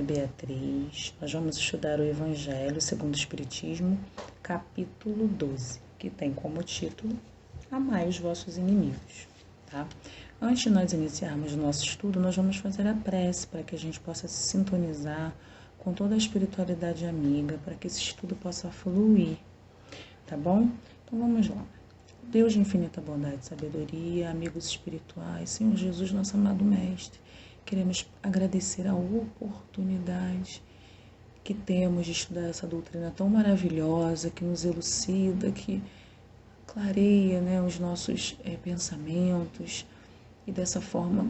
Beatriz. Nós vamos estudar o Evangelho segundo o Espiritismo, capítulo 12, que tem como título Amai os vossos inimigos, tá? Antes de nós iniciarmos o nosso estudo, nós vamos fazer a prece para que a gente possa se sintonizar com toda a espiritualidade amiga, para que esse estudo possa fluir, tá bom? Então vamos lá. Deus de infinita bondade e sabedoria, amigos espirituais, Senhor Jesus, nosso amado Mestre, queremos agradecer a oportunidade que temos de estudar essa doutrina tão maravilhosa, que nos elucida, que clareia, né, os nossos pensamentos, e dessa forma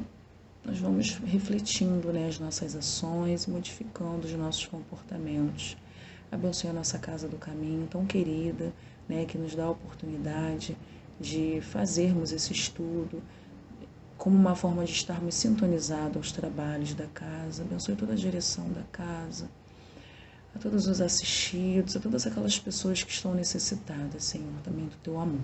nós vamos refletindo, né, as nossas ações, modificando os nossos comportamentos. Abençoe a nossa Casa do Caminho, tão querida, né, que nos dá a oportunidade de fazermos esse estudo como uma forma de estarmos sintonizados aos trabalhos da casa. Abençoe toda a direção da casa, a todos os assistidos, a todas aquelas pessoas que estão necessitadas, Senhor, também do Teu amor.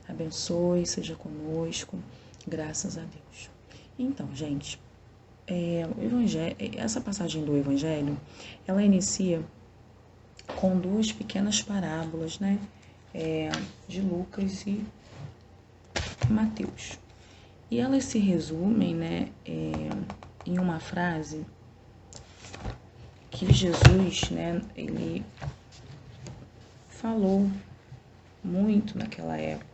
Abençoe, seja conosco, graças a Deus. Então, gente, essa passagem do Evangelho, ela inicia com duas pequenas parábolas, né, de Lucas e Mateus. E elas se resumem, né, em uma frase que Jesus, né, ele falou muito naquela época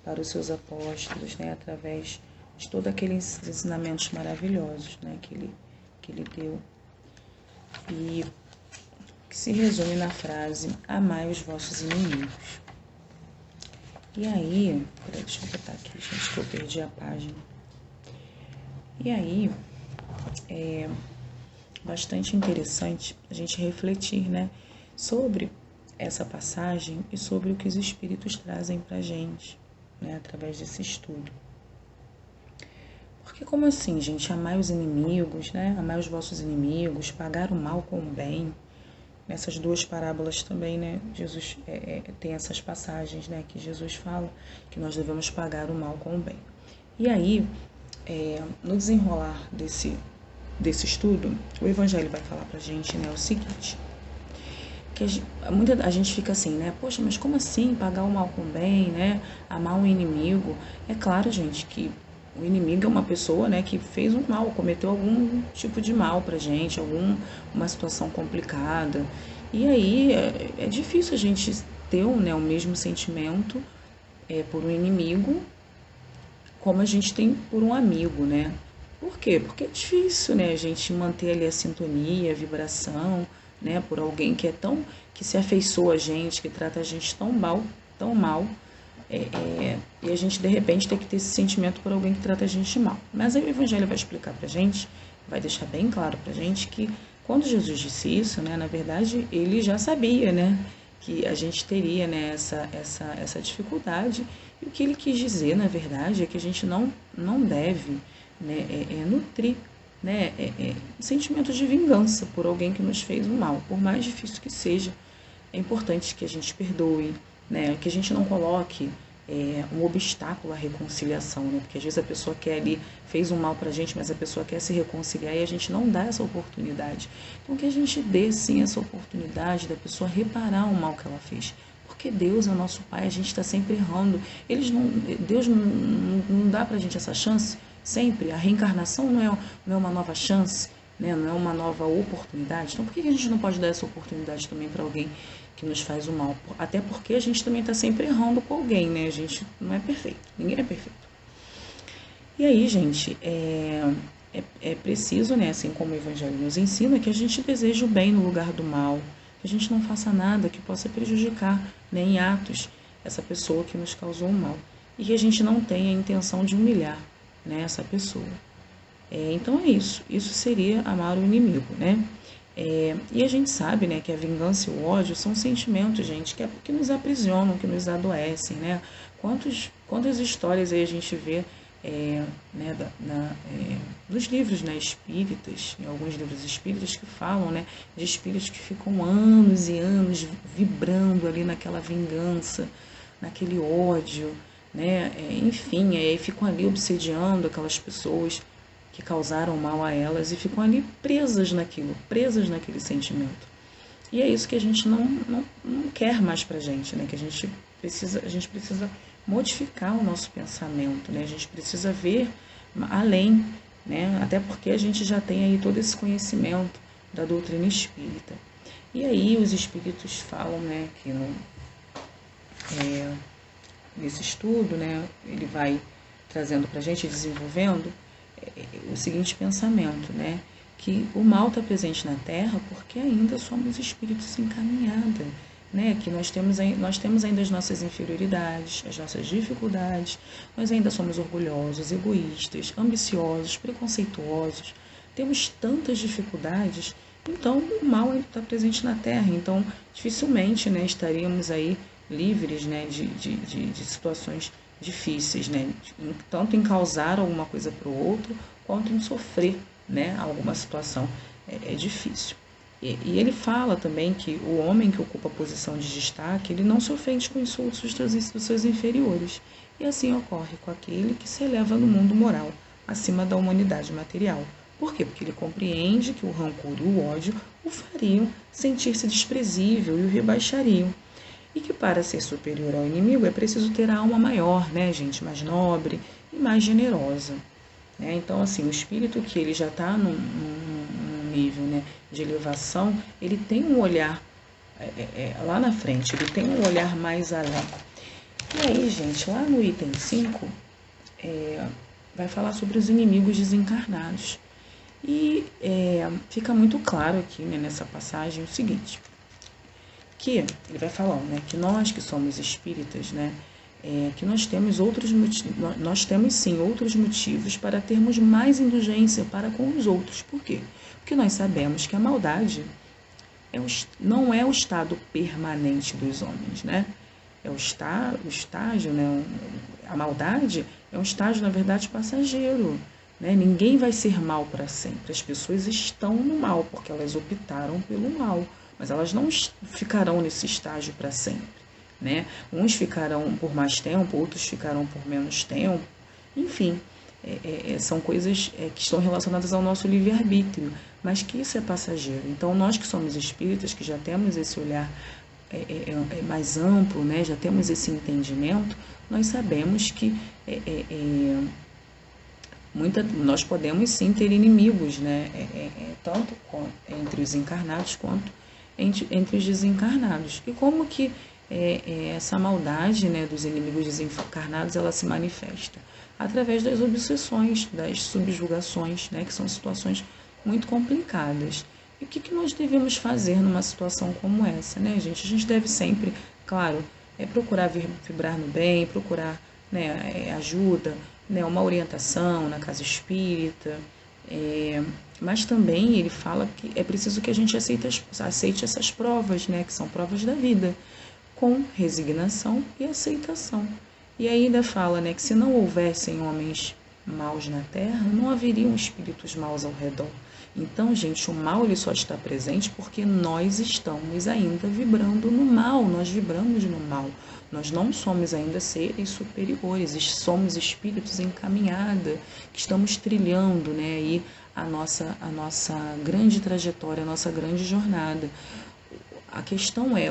para os seus apóstolos, né, através de todos aqueles ensinamentos maravilhosos, né, que ele deu, e que se resume na frase: amai os vossos inimigos. E aí, deixa eu botar aqui, gente, que eu perdi a página. E aí, é bastante interessante a gente refletir, né, sobre essa passagem e sobre o que os Espíritos trazem pra gente, né, através desse estudo. Porque como assim, gente? Amai os inimigos, né? Amai os vossos inimigos, pagar o mal com o bem. Nessas duas parábolas também, né, Jesus tem essas passagens, né, que Jesus fala que nós devemos pagar o mal com o bem. E aí, no desenrolar desse estudo, o Evangelho vai falar pra gente, né, o seguinte, que a gente fica assim, né, poxa, mas como assim pagar o mal com o bem, né, amar um inimigo? É claro, gente, que o inimigo é uma pessoa, né, que fez um mal, cometeu algum tipo de mal pra gente, uma situação complicada. E aí é difícil a gente ter o mesmo sentimento por um inimigo como a gente tem por um amigo, né? Por quê? Porque é difícil, né, a gente manter ali a sintonia, a vibração, né, por alguém que se afeiçoa a gente, que trata a gente tão mal, e a gente de repente tem que ter esse sentimento por alguém que trata a gente mal. Mas aí o Evangelho vai explicar pra gente, vai deixar bem claro pra gente que quando Jesus disse isso, né, na verdade ele já sabia, né, que a gente teria, né, essa dificuldade, e o que ele quis dizer, na verdade, é que a gente não deve, né, nutrir, né, sentimento de vingança por alguém que nos fez o mal, por mais difícil que seja. É importante que a gente perdoe, né, que a gente não coloque um obstáculo à reconciliação, né, porque às vezes a pessoa fez um mal pra gente, mas a pessoa quer se reconciliar e a gente não dá essa oportunidade. Então que a gente dê sim essa oportunidade da pessoa reparar o mal que ela fez. Porque Deus é o nosso Pai, a gente está sempre errando. Deus não dá pra gente essa chance sempre. A reencarnação não é uma nova chance, né, não é uma nova oportunidade. Então por que a gente não pode dar essa oportunidade também para alguém que nos faz o mal? Até porque a gente também está sempre errando com alguém, né? A gente não é perfeito, ninguém é perfeito. E aí, gente, é preciso, né, assim como o Evangelho nos ensina, que a gente deseje o bem no lugar do mal, que a gente não faça nada que possa prejudicar, né, em atos essa pessoa que nos causou o mal, e que a gente não tenha a intenção de humilhar, né, essa pessoa. Então é isso seria amar o inimigo, né? E a gente sabe, né, que a vingança e o ódio são sentimentos, gente, que nos aprisionam, que nos adoecem, né? Quantas histórias aí a gente vê né, nos livros, né, espíritas, em alguns livros espíritas que falam, né, de espíritos que ficam anos e anos vibrando ali naquela vingança, naquele ódio, né? Enfim, ficam ali obsediando aquelas pessoas que causaram mal a elas e ficam ali presas naquele sentimento. E é isso que a gente não quer mais pra gente, né? Que a gente precisa modificar o nosso pensamento, né? A gente precisa ver além, né? Até porque a gente já tem aí todo esse conhecimento da doutrina espírita. E aí os espíritos falam, né, que nesse estudo, né, ele vai trazendo pra gente, desenvolvendo o seguinte pensamento, né? Que o mal está presente na Terra porque ainda somos espíritos encaminhados, né? Que nós temos ainda as nossas inferioridades, as nossas dificuldades, nós ainda somos orgulhosos, egoístas, ambiciosos, preconceituosos, temos tantas dificuldades, então o mal ainda está presente na Terra, então dificilmente, né, estaríamos aí livres, né, de situações difíceis, né, tanto em causar alguma coisa para o outro, quanto em sofrer, né, alguma situação difícil. E ele fala também que o homem que ocupa a posição de destaque, ele não se ofende com insultos dos seus inferiores. E assim ocorre com aquele que se eleva no mundo moral, acima da humanidade material. Por quê? Porque ele compreende que o rancor e o ódio o fariam sentir-se desprezível e o rebaixariam. E que para ser superior ao inimigo é preciso ter a alma maior, né, gente, mais nobre e mais generosa. Então, assim, o espírito que ele já está num nível, né, de elevação, ele tem um olhar lá na frente, ele tem um olhar mais além. E aí, gente, lá no item 5, vai falar sobre os inimigos desencarnados. E fica muito claro aqui, né, nessa passagem o seguinte, que ele vai falar, né, que nós que somos espíritas, né, que nós temos sim outros motivos para termos mais indulgência para com os outros. Por quê? Porque nós sabemos que a maldade não é o estado permanente dos homens, né? É o estágio, né? A maldade é um estágio, na verdade, passageiro, né? Ninguém vai ser mal para sempre. As pessoas estão no mal porque elas optaram pelo mal, mas elas não ficarão nesse estágio para sempre. Né? Uns ficarão por mais tempo, outros ficarão por menos tempo, enfim, são coisas que estão relacionadas ao nosso livre-arbítrio, mas que isso é passageiro. Então, nós que somos espíritas, que já temos esse olhar mais amplo, né? Já temos esse entendimento, nós sabemos que nós podemos sim ter inimigos, né? Tanto entre os encarnados quanto entre os desencarnados. E como que essa maldade, né, dos inimigos desencarnados, ela se manifesta? Através das obsessões, das subjugações, né, que são situações muito complicadas. E o que nós devemos fazer numa situação como essa, né, gente? A gente deve sempre, claro, procurar vibrar no bem, procurar, né, ajuda, né, uma orientação na casa espírita, mas também ele fala que é preciso que a gente aceite essas provas, né, que são provas da vida, com resignação e aceitação. E ainda fala, né, que se não houvessem homens maus na Terra, não haveriam espíritos maus ao redor. Então, gente, o mal ele só está presente porque nós estamos ainda vibrando no mal, nós vibramos no mal. Nós não somos ainda seres superiores, somos espíritos em caminhada, que estamos trilhando, né, aí a nossa grande trajetória, a nossa grande jornada. A questão é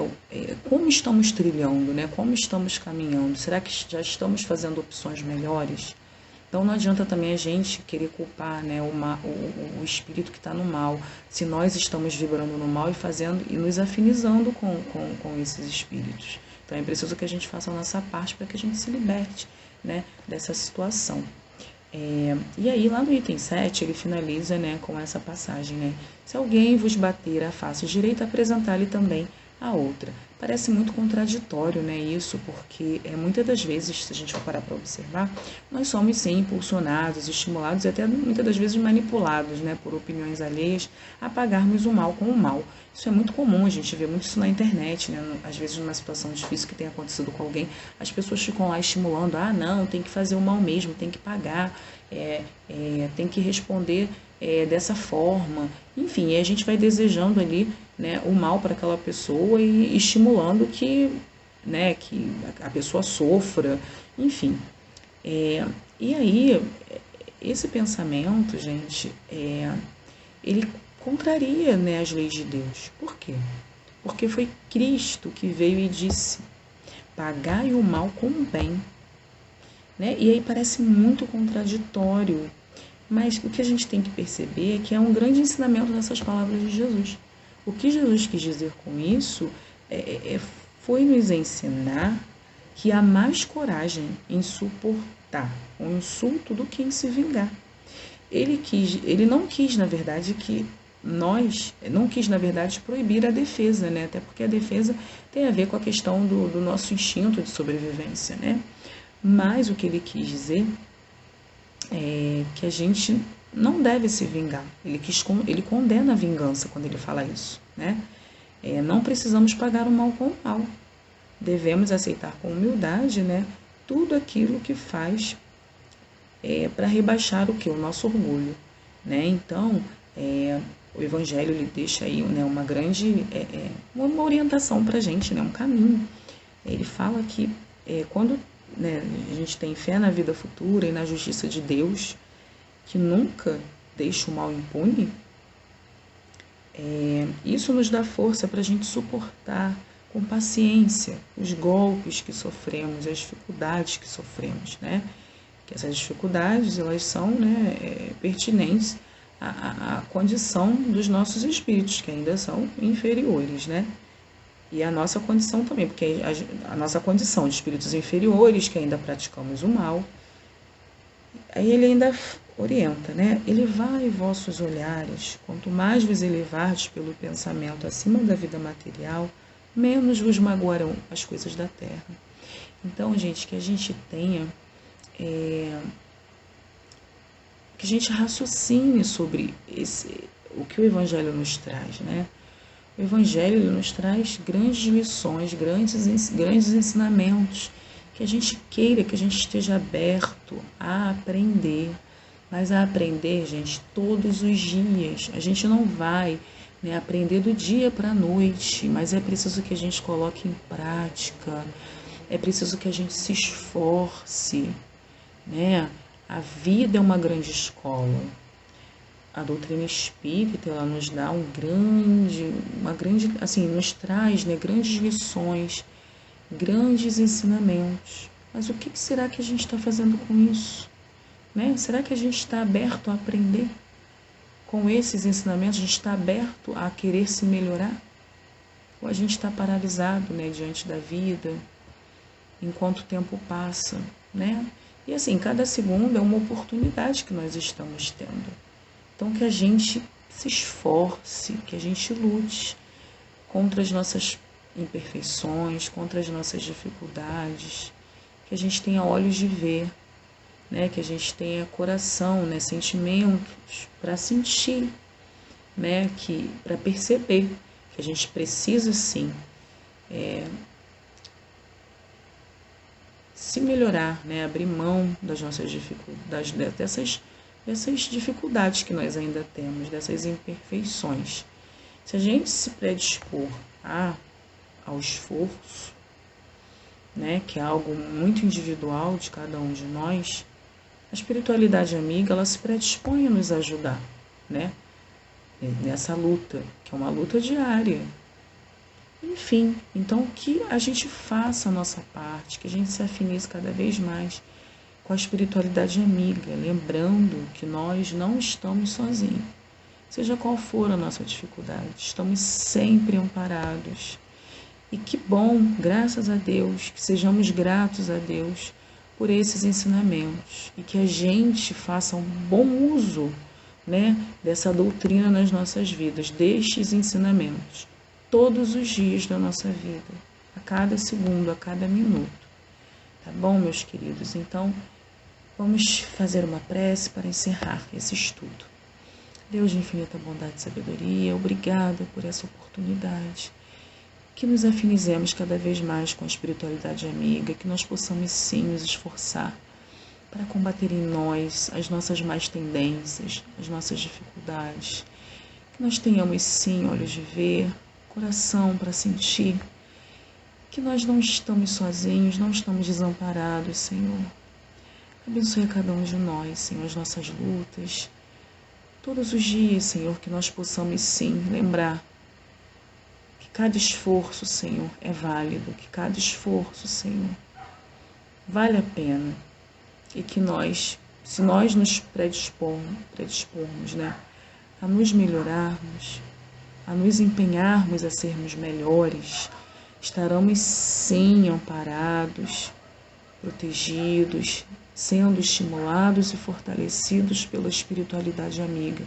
como estamos trilhando, né? Como estamos caminhando? Será que já estamos fazendo opções melhores? Então não adianta também a gente querer culpar, né, o espírito que está no mal, se nós estamos vibrando no mal e nos afinizando com esses espíritos. Então é preciso que a gente faça a nossa parte para que a gente se liberte, né, dessa situação. E aí, lá no item 7, ele finaliza, né, com essa passagem, né? Se alguém vos bater a face direita, apresentar-lhe também a outra. Parece muito contraditório, né, isso, porque muitas das vezes, se a gente for parar para observar, nós somos sim impulsionados, estimulados e até muitas das vezes manipulados, né, por opiniões alheias, a pagarmos o mal com o mal. Isso é muito comum, a gente vê muito isso na internet, né? Às vezes numa situação difícil que tenha acontecido com alguém, as pessoas ficam lá estimulando, não, tem que fazer o mal mesmo, tem que pagar, tem que responder dessa forma. Enfim, e a gente vai desejando ali, né, o mal para aquela pessoa e estimulando que a pessoa sofra, enfim. E aí, esse pensamento, gente, ele contraria, né, as leis de Deus. Por quê? Porque foi Cristo que veio e disse: pagai o mal com o bem. Né? E aí parece muito contraditório, mas o que a gente tem que perceber é que é um grande ensinamento dessas palavras de Jesus. O que Jesus quis dizer com isso foi nos ensinar que há mais coragem em suportar um insulto do que em se vingar. Ele não quis, na verdade, proibir a defesa, né? Até porque a defesa tem a ver com a questão do nosso instinto de sobrevivência, né? Mas o que ele quis dizer é que a gente não deve se vingar. Ele condena a vingança quando ele fala isso, né? Não precisamos pagar o mal com o mal. Devemos aceitar com humildade, né, tudo aquilo que faz para rebaixar o nosso orgulho, né? Então, o Evangelho ele deixa aí, né, uma grande uma orientação para a gente, né, um caminho. Ele fala que quando, né, a gente tem fé na vida futura e na justiça de Deus, que nunca deixa o mal impune, isso nos dá força para a gente suportar com paciência os golpes que sofremos, as dificuldades que sofremos, né? Que essas dificuldades, elas são, né, pertinentes à condição dos nossos espíritos, que ainda são inferiores, né? E a nossa condição também, porque a nossa condição de espíritos inferiores, que ainda praticamos o mal. Aí ele ainda orienta, né? Elevai vossos olhares, quanto mais vos elevardes pelo pensamento acima da vida material, menos vos magoarão as coisas da terra. Então, gente, que a gente tenha, que a gente raciocine sobre o que o Evangelho nos traz, né? O Evangelho ele nos traz grandes lições, grandes ensinamentos, que a gente queira, que a gente esteja aberto a aprender, mas a aprender, gente, todos os dias. A gente não vai, né, aprender do dia para a noite, mas é preciso que a gente coloque em prática, é preciso que a gente se esforce, né? A vida é uma grande escola. A doutrina espírita, ela nos dá assim, nos traz, né, grandes lições, grandes ensinamentos. Mas o que será que a gente está fazendo com isso? Né? Será que a gente está aberto a aprender? Com esses ensinamentos, a gente está aberto a querer se melhorar? Ou a gente está paralisado, né, diante da vida, enquanto o tempo passa, né? E assim, cada segundo é uma oportunidade que nós estamos tendo. Então, que a gente se esforce, que a gente lute contra as nossas imperfeições, contra as nossas dificuldades, que a gente tenha olhos de ver, né? Que a gente tenha coração, né? Sentimentos para sentir, né? Para perceber que a gente precisa, sim, se melhorar, né? Abrir mão das nossas dificuldades, dessas dificuldades que nós ainda temos, dessas imperfeições. Se a gente se predispor ao esforço, né, que é algo muito individual de cada um de nós, a espiritualidade amiga, ela se predispõe a nos ajudar, né, nessa luta, que é uma luta diária. Enfim, então que a gente faça a nossa parte, que a gente se afinize cada vez mais com a espiritualidade amiga, lembrando que nós não estamos sozinhos. Seja qual for a nossa dificuldade, estamos sempre amparados. E que bom, graças a Deus, que sejamos gratos a Deus por esses ensinamentos e que a gente faça um bom uso, né, dessa doutrina nas nossas vidas, destes ensinamentos, todos os dias da nossa vida, a cada segundo, a cada minuto. Tá bom, meus queridos? Então, vamos fazer uma prece para encerrar esse estudo. Deus de infinita bondade e sabedoria, obrigada por essa oportunidade. Que nos afinizemos cada vez mais com a espiritualidade amiga, que nós possamos sim nos esforçar para combater em nós as nossas más tendências, as nossas dificuldades. Que nós tenhamos sim olhos de ver, coração para sentir, que nós não estamos sozinhos, não estamos desamparados, Senhor. Abençoe a cada um de nós, Senhor, as nossas lutas. Todos os dias, Senhor, que nós possamos sim lembrar que cada esforço, Senhor, é válido, que cada esforço, Senhor, vale a pena. E que nós, se nós nos predispormos, né, a nos melhorarmos, a nos empenharmos a sermos melhores, estaremos sim amparados, protegidos, sendo estimulados e fortalecidos pela espiritualidade amiga,